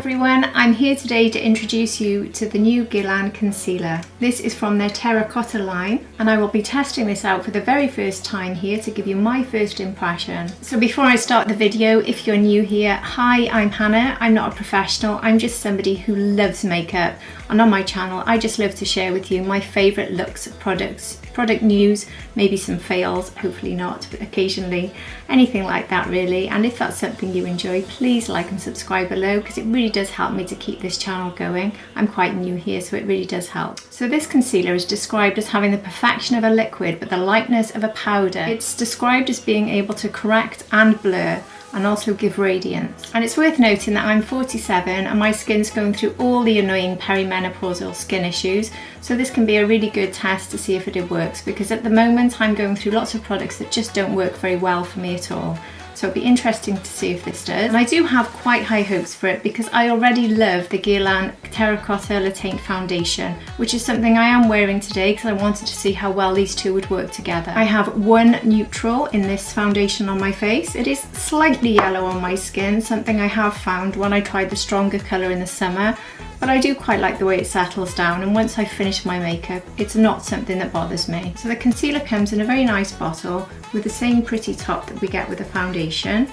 everyone, I'm here today to introduce you to the new Guerlain concealer. This is from their Terracotta line and I will be testing this out for the very first time here to give you my first impression. So before I start the video, if you're new here, hi, I'm Hannah. I'm not a professional, I'm just somebody who loves makeup, and on my channel I just love to share with you my favourite looks, products, product news, maybe some fails, hopefully not, but occasionally, anything like that really. And if that's something you enjoy, please like and subscribe below because it really does help me to keep this channel going. I'm quite new here, so it really does help. So this concealer is described as having the perfection of a liquid but the lightness of a powder. It's described as being able to correct and blur and also give radiance. And it's worth noting that I'm 47 and my skin's going through all the annoying perimenopausal skin issues, so this can be a really good test to see if it works, because at the moment I'm going through lots of products that just don't work very well for me at all. So it'll be interesting to see if this does. And I do have quite high hopes for it because I already love the Guerlain Terracotta Concealer Foundation, which is something I am wearing today because I wanted to see how well these two would work together. I have one neutral in this foundation on my face. It is slightly yellow on my skin, something I have found when I tried the stronger colour in the summer, but I do quite like the way it settles down, and once I finish my makeup, it's not something that bothers me. So the concealer comes in a very nice bottle with the same pretty top that we get with the foundation.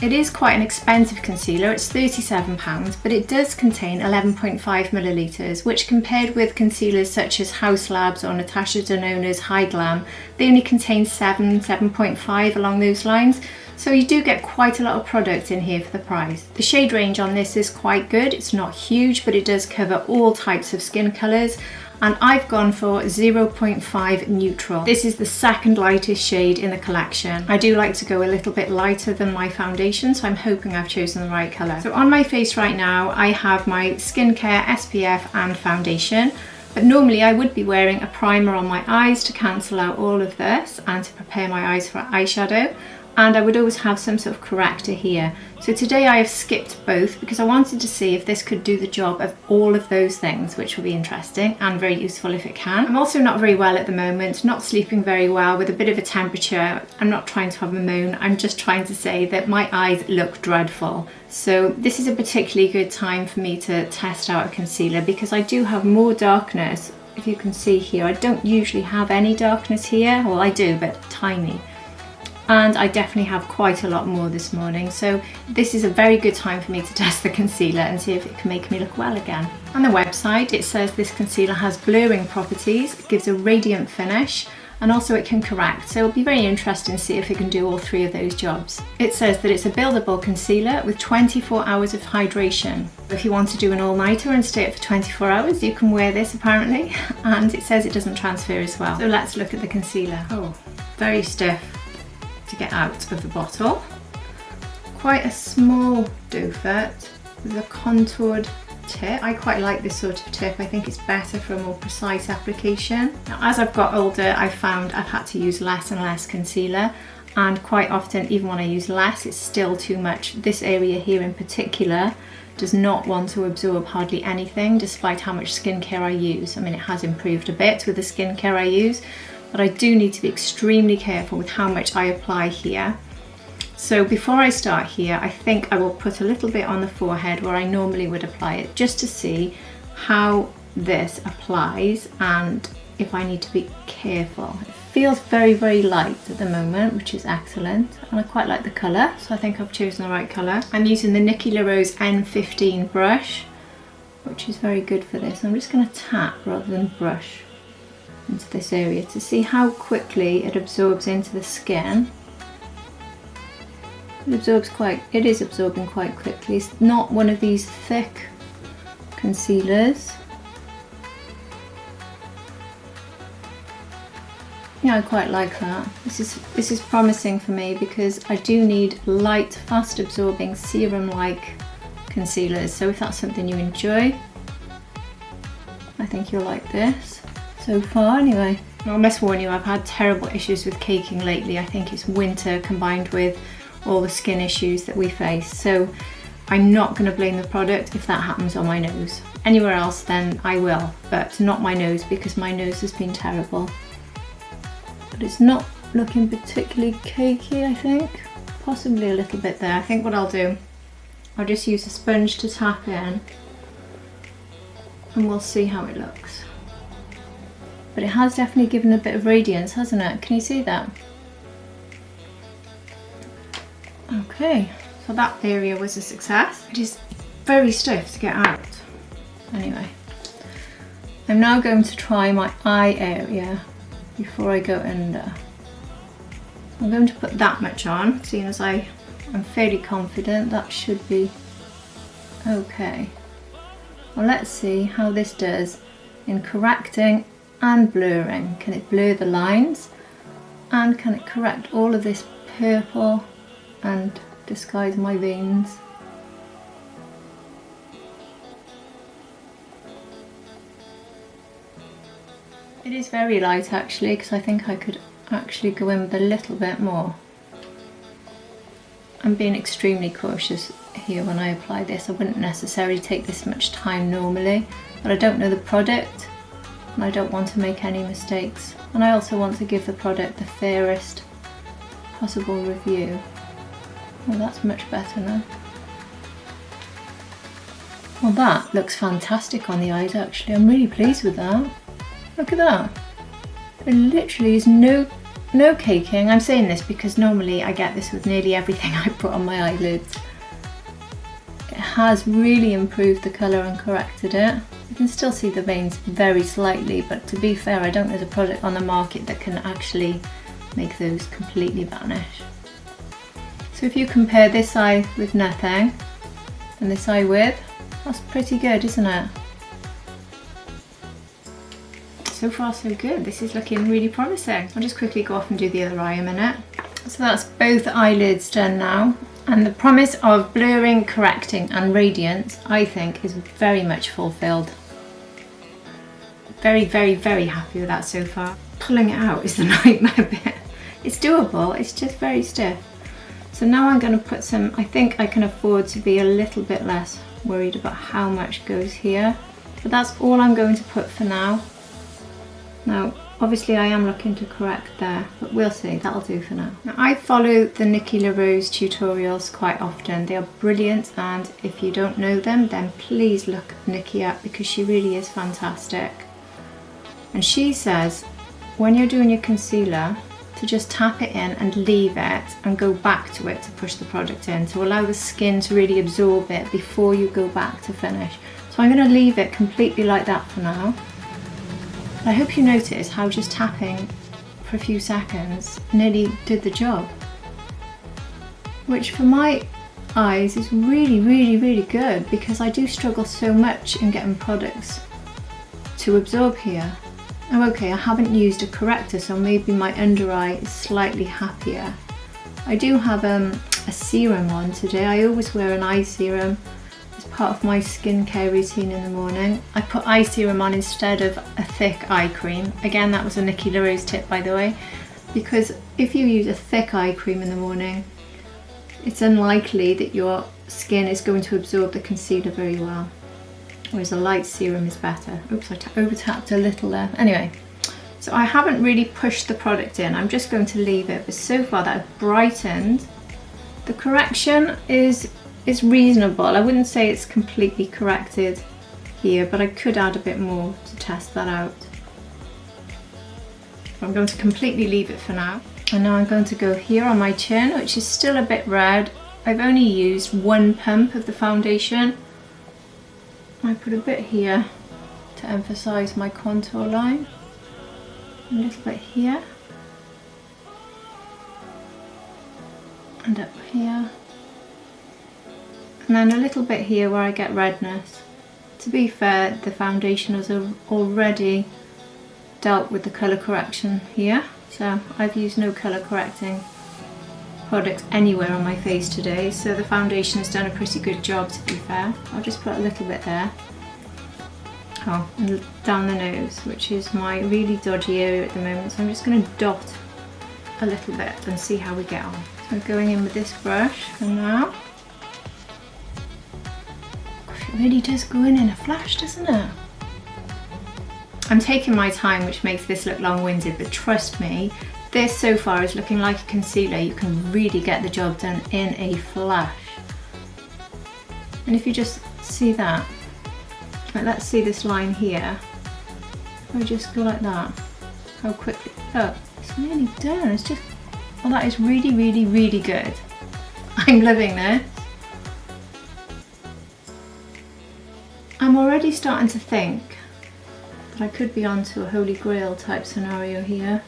It is quite an expensive concealer, it's £37, but it does contain 11.5 millilitres, which compared with concealers such as House Labs or Natasha Denona's High Glam, they only contain 7.5 along those lines. So you do get quite a lot of product in here for the price. The shade range on this is quite good. It's not huge, but it does cover all types of skin colours. And I've gone for 0.5 neutral. This is the second lightest shade in the collection. I do like to go a little bit lighter than my foundation, so I'm hoping I've chosen the right colour. So on my face right now, I have my skincare, SPF and foundation. But normally I would be wearing a primer on my eyes to cancel out all of this and to prepare my eyes for eyeshadow. And I would always have some sort of corrector here. So today I have skipped both because I wanted to see if this could do the job of all of those things, which will be interesting and very useful if it can. I'm also not very well at the moment, not sleeping very well with a bit of a temperature. I'm not trying to have a moan, I'm just trying to say that my eyes look dreadful. So this is a particularly good time for me to test out a concealer because I do have more darkness. If you can see here, I don't usually have any darkness here. Well, I do, but tiny. And I definitely have quite a lot more this morning, so this is a very good time for me to test the concealer and see if it can make me look well again. On the website it says this concealer has blurring properties, it gives a radiant finish, and also it can correct, so it'll be very interesting to see if it can do all three of those jobs. It says that it's a buildable concealer with 24 hours of hydration. If you want to do an all-nighter and stay up for 24 hours, you can wear this apparently, and it says it doesn't transfer as well. So let's look at the concealer. Oh, very stiff to get out of the bottle. Quite a small doe foot with a contoured tip. I quite like this sort of tip. I think it's better for a more precise application. Now, as I've got older, I've found I've had to use less and less concealer, and quite often, even when I use less, it's still too much. This area here in particular does not want to absorb hardly anything, despite how much skincare I use. I mean, it has improved a bit with the skincare I use, but I do need to be extremely careful with how much I apply here. So before I start here, I think I will put a little bit on the forehead where I normally would apply it, just to see how this applies and if I need to be careful. It feels very, very light at the moment, which is excellent, and I quite like the colour, so I think I've chosen the right colour. I'm using the Nikki LaRose N15 brush, which is very good for this. I'm just going to tap rather than brush into this area to see how quickly it absorbs into the skin. It is absorbing quite quickly. It's not one of these thick concealers. Yeah, I quite like that. This is promising for me because I do need light, fast absorbing serum-like concealers. So if that's something you enjoy, I think you'll like this. So far anyway. I must warn you, I've had terrible issues with caking lately. I think it's winter combined with all the skin issues that we face. So I'm not going to blame the product if that happens on my nose. Anywhere else then I will, but not my nose because my nose has been terrible. But it's not looking particularly cakey, I think. Possibly a little bit there. I think what I'll do, I'll just use a sponge to tap in and we'll see how it looks. But it has definitely given a bit of radiance, hasn't it? Can you see that? Okay, so that area was a success. It is very stiff to get out. Anyway, I'm now going to try my eye area before I go under. I'm going to put that much on, seeing as I'm fairly confident that should be okay. Well, let's see how this does in correcting and blurring. Can it blur the lines? And can it correct all of this purple and disguise my veins? It is very light actually, because I think I could actually go in with a little bit more. I'm being extremely cautious here when I apply this. I wouldn't necessarily take this much time normally, but I don't know the product and I don't want to make any mistakes. And I also want to give the product the fairest possible review. Well, that's much better now. Well, that looks fantastic on the eyes actually. I'm really pleased with that. Look at that. There literally is no caking. I'm saying this because normally I get this with nearly everything I put on my eyelids. It has really improved the colour and corrected it. You can still see the veins very slightly, but to be fair, I don't know there's a product on the market that can actually make those completely vanish. So if you compare this eye with nothing and this eye with, that's pretty good, isn't it? So far so good. This is looking really promising. I'll just quickly go off and do the other eye a minute. So that's both eyelids done now. And the promise of blurring, correcting and radiance, I think, is very much fulfilled. Very, very, very happy with that so far. Pulling it out is the nightmare bit. It's doable, it's just very stiff. So now I'm going to put some, I think I can afford to be a little bit less worried about how much goes here. But that's all I'm going to put for now. Now, obviously I am looking to correct there, but we'll see, that'll do for now. Now, I follow the Nikki LaRose tutorials quite often. They are brilliant, and if you don't know them, then please look Nikki up because she really is fantastic. And she says, when you're doing your concealer, to just tap it in and leave it and go back to it to push the product in, to allow the skin to really absorb it before you go back to finish. So I'm going to leave it completely like that for now. I hope you notice how just tapping for a few seconds nearly did the job. Which for my eyes is really, really, really good, because I do struggle so much in getting products to absorb here. Oh, okay, I haven't used a corrector, so maybe my under eye is slightly happier. I do have a serum on today. I always wear an eye serum as part of my skincare routine in the morning. I put eye serum on instead of a thick eye cream. Again, that was a Nikki LaRose tip, by the way, because if you use a thick eye cream in the morning, it's unlikely that your skin is going to absorb the concealer very well. Whereas a light serum is better. Oops, I over-tapped a little there. Anyway, so I haven't really pushed the product in. I'm just going to leave it, but so far that I've brightened. The correction is reasonable. I wouldn't say it's completely corrected here, but I could add a bit more to test that out. I'm going to completely leave it for now. And now I'm going to go here on my chin, which is still a bit red. I've only used one pump of the foundation. I put a bit here to emphasize my contour line, a little bit here, and up here, and then a little bit here where I get redness. To be fair, the foundation has already dealt with the colour correction here, so I've used no colour correcting product anywhere on my face today, so the foundation has done a pretty good job, to be fair. I'll just put a little bit there. Oh, and down the nose, which is my really dodgy area at the moment, so I'm just going to dot a little bit and see how we get on. So going in with this brush for now. Gosh, it really does go in a flash, doesn't it? I'm taking my time, which makes this look long-winded, but trust me, this so far is looking like a concealer. You can really get the job done in a flash. And if you just see that, like let's see this line here. If I just go like that, how quickly, look, it's nearly done. It's just, oh, that is really, really, really good. I'm loving this. I'm already starting to think that I could be onto a Holy Grail type scenario here.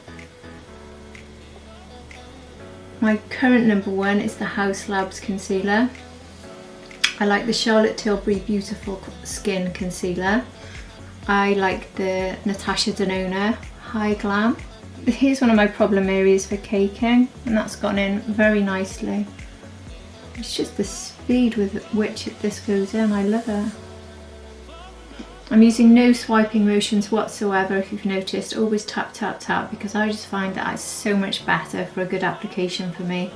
My current number one is the Haus Labs concealer. I like the Charlotte Tilbury Beautiful Skin Concealer. I like the Natasha Denona High Glam. Here's one of my problem areas for caking, and that's gone in very nicely. It's just the speed with which this goes in, I love it. I'm using no swiping motions whatsoever, if you've noticed, always tap tap tap, because I just find that it's so much better for a good application for me.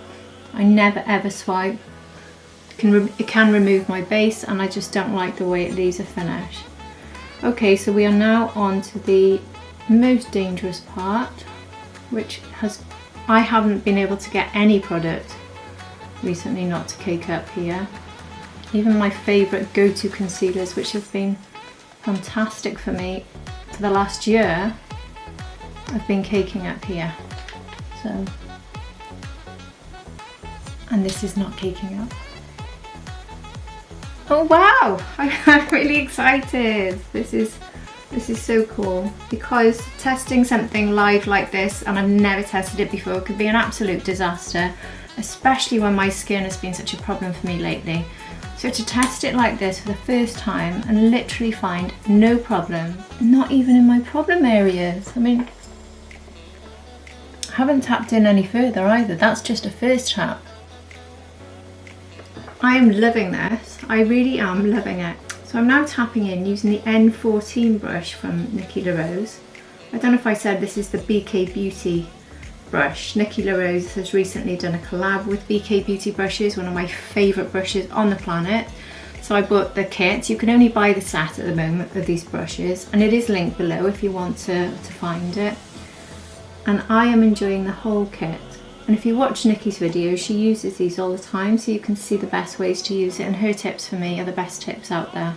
I never ever swipe. It can remove my base, and I just don't like the way it leaves a finish. Okay, so we are now on to the most dangerous part, which I haven't been able to get any product recently not to cake up here. Even my favourite go-to concealers, which have been fantastic for me for the last year, I've been caking up here. So, and this is not caking up. Oh wow! I'm really excited. This is so cool, because testing something live like this, and I've never tested it before, could be an absolute disaster, especially when my skin has been such a problem for me lately. So to test it like this for the first time and literally find no problem, not even in my problem areas. I mean, I haven't tapped in any further either. That's just a first tap. I am loving this. I really am loving it. So I'm now tapping in using the N14 brush from Nikki LaRose. I don't know if I said this is the BK Beauty brush. Nikki LaRose has recently done a collab with BK Beauty brushes, one of my favourite brushes on the planet. So I bought the kit. You can only buy the set at the moment of these brushes, and it is linked below if you want to find it. And I am enjoying the whole kit. And if you watch Nikki's videos, she uses these all the time, so you can see the best ways to use it, and her tips for me are the best tips out there.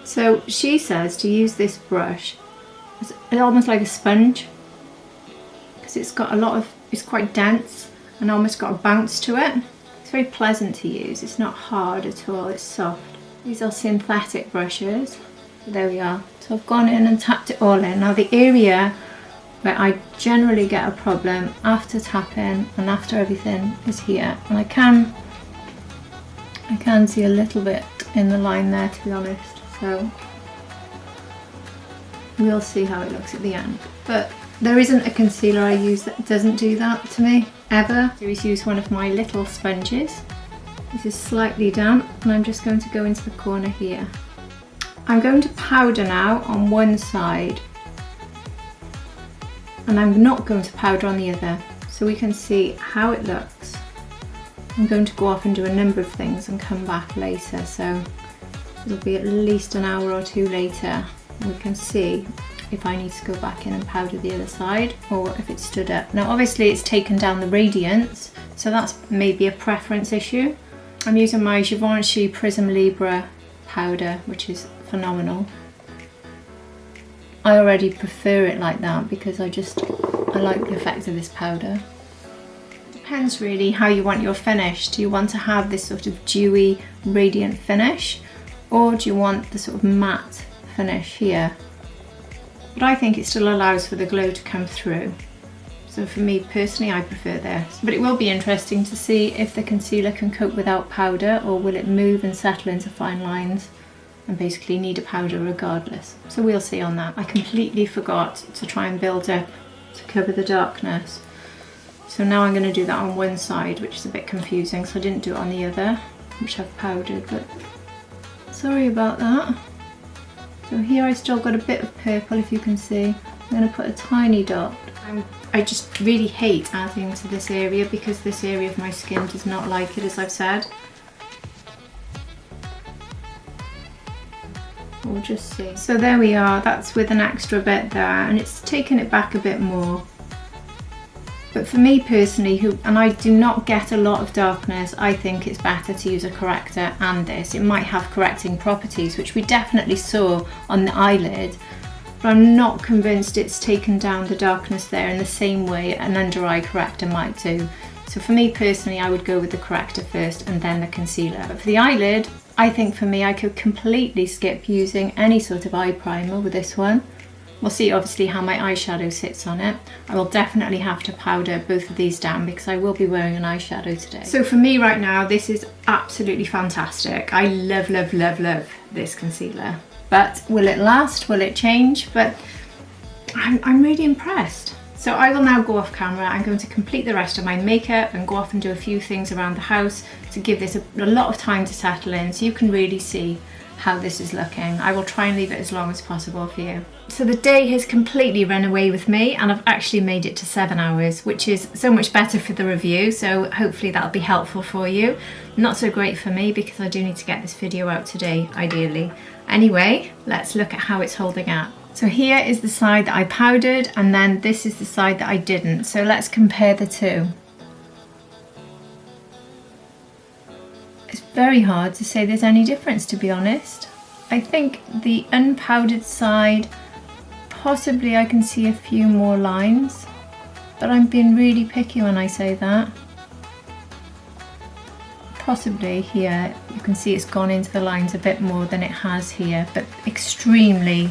So she says to use this brush, it's almost like a sponge, because it's got a lot of, it's quite dense and almost got a bounce to it. It's very pleasant to use. It's not hard at all, it's soft. These are synthetic brushes. So there we are. So I've gone in and tapped it all in. Now the area where I generally get a problem after tapping and after everything is here, and I can see a little bit in the line there, to be honest, so we'll see how it looks at the end. But there isn't a concealer I use that doesn't do that to me, ever. I always use one of my little sponges. This is slightly damp, and I'm just going to go into the corner here. I'm going to powder now on one side, and I'm not going to powder on the other, so we can see how it looks. I'm going to go off and do a number of things and come back later, so it'll be at least an hour or two later. We can see if I need to go back in and powder the other side, or if it's stood up. Now obviously it's taken down the radiance, so that's maybe a preference issue. I'm using my Givenchy Prism Libre powder, which is phenomenal. I already prefer it like that because I like the effect of this powder. Depends really how you want your finish. Do you want to have this sort of dewy, radiant finish, or do you want the sort of matte finish here? But I think it still allows for the glow to come through. So for me personally, I prefer this. But it will be interesting to see if the concealer can cope without powder, or will it move and settle into fine lines and basically need a powder regardless. So we'll see on that. I completely forgot to try and build up to cover the darkness. So now I'm going to do that on one side, which is a bit confusing, so I didn't do it on the other, which I've powdered, but sorry about that. So here I still got a bit of purple, if you can see. I'm going to put a tiny dot. I just really hate adding to this area because this area of my skin does not like it, as I've said. We'll just see. So there we are, that's with an extra bit there, and it's taken it back a bit more. But for me personally, and I do not get a lot of darkness, I think it's better to use a corrector and this. It might have correcting properties, which we definitely saw on the eyelid, but I'm not convinced it's taken down the darkness there in the same way an under eye corrector might do. So for me personally, I would go with the corrector first and then the concealer. But for the eyelid, I think for me, I could completely skip using any sort of eye primer with this one. We'll see obviously how my eyeshadow sits on it. I will definitely have to powder both of these down because I will be wearing an eyeshadow today. So for me right now, this is absolutely fantastic. I love, love, love, love this concealer. But will it last? Will it change? But I'm really impressed. So I will now go off camera. I'm going to complete the rest of my makeup and go off and do a few things around the house to give this a lot of time to settle in so you can really see how this is looking. I will try and leave it as long as possible for you. So the day has completely run away with me and I've actually made it to 7 hours, which is so much better for the review. So hopefully that'll be helpful for you. Not so great for me because I do need to get this video out today, ideally. Anyway, let's look at how it's holding up. So here is the side that I powdered and then this is the side that I didn't. So let's compare the two. It's very hard to say there's any difference, to be honest. I think the unpowdered side, possibly I can see a few more lines, but I'm being really picky when I say that. Possibly here, you can see it's gone into the lines a bit more than it has here, but extremely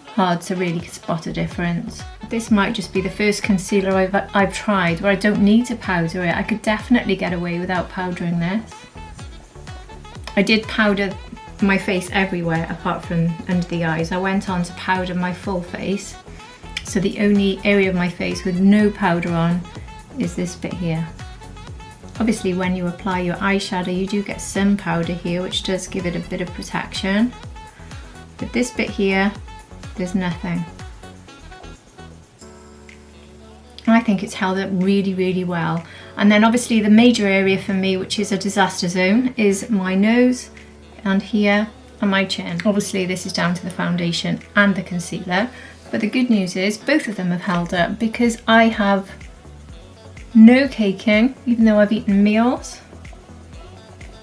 hard to really spot a difference. This might just be the first concealer I've tried where I don't need to powder it. I could definitely get away without powdering this. I did powder my face everywhere apart from under the eyes. I went on to powder my full face. So the only area of my face with no powder on is this bit here. Obviously when you apply your eyeshadow you do get some powder here, which does give it a bit of protection. But this bit here, there's nothing. I think it's held up really, really well. And then obviously the major area for me, which is a disaster zone, is my nose and here and my chin. Obviously this is down to the foundation and the concealer, but the good news is both of them have held up because I have no caking, even though I've eaten meals.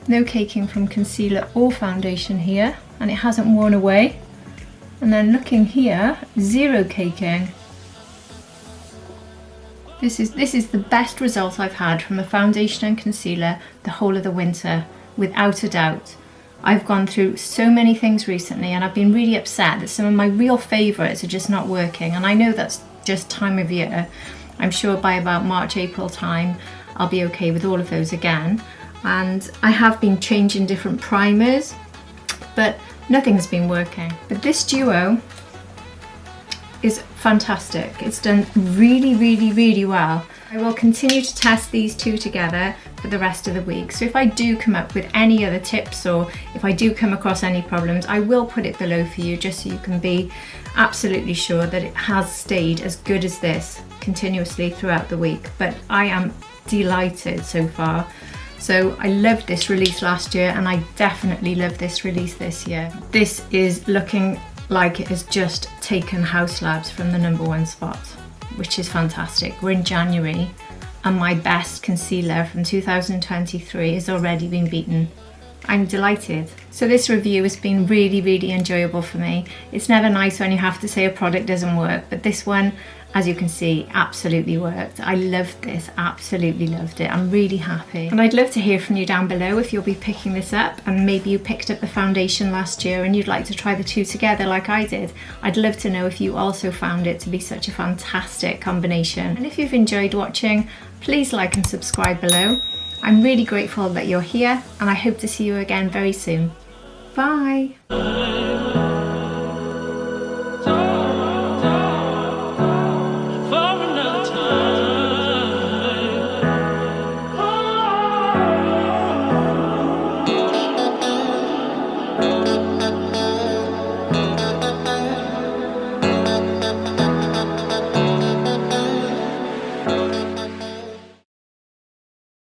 No caking from concealer or foundation here, and it hasn't worn away. And then looking here, zero caking. This is the best result I've had from a foundation and concealer the whole of the winter, without a doubt. I've gone through so many things recently and I've been really upset that some of my real favourites are just not working, and I know that's just time of year. I'm sure by about March, April time I'll be okay with all of those again. And I have been changing different primers, but nothing has been working. But this duo is fantastic. It's done really, really, really well. I will continue to test these two together for the rest of the week. So if I do come up with any other tips or if I do come across any problems, I will put it below for you just so you can be absolutely sure that it has stayed as good as this continuously throughout the week. But I am delighted so far. So I loved this release last year and I definitely love this release this year. This is looking like it has just taken House Labs from the #1 spot, which is fantastic. We're in January and my best concealer from 2023 has already been beaten. I'm delighted. So this review has been really, really enjoyable for me. It's never nice when you have to say a product doesn't work, but this one, as you can see, absolutely worked. I loved this, absolutely loved it. I'm really happy. And I'd love to hear from you down below if you'll be picking this up and maybe you picked up the foundation last year and you'd like to try the two together like I did. I'd love to know if you also found it to be such a fantastic combination. And if you've enjoyed watching, please like and subscribe below. I'm really grateful that you're here and I hope to see you again very soon. Bye.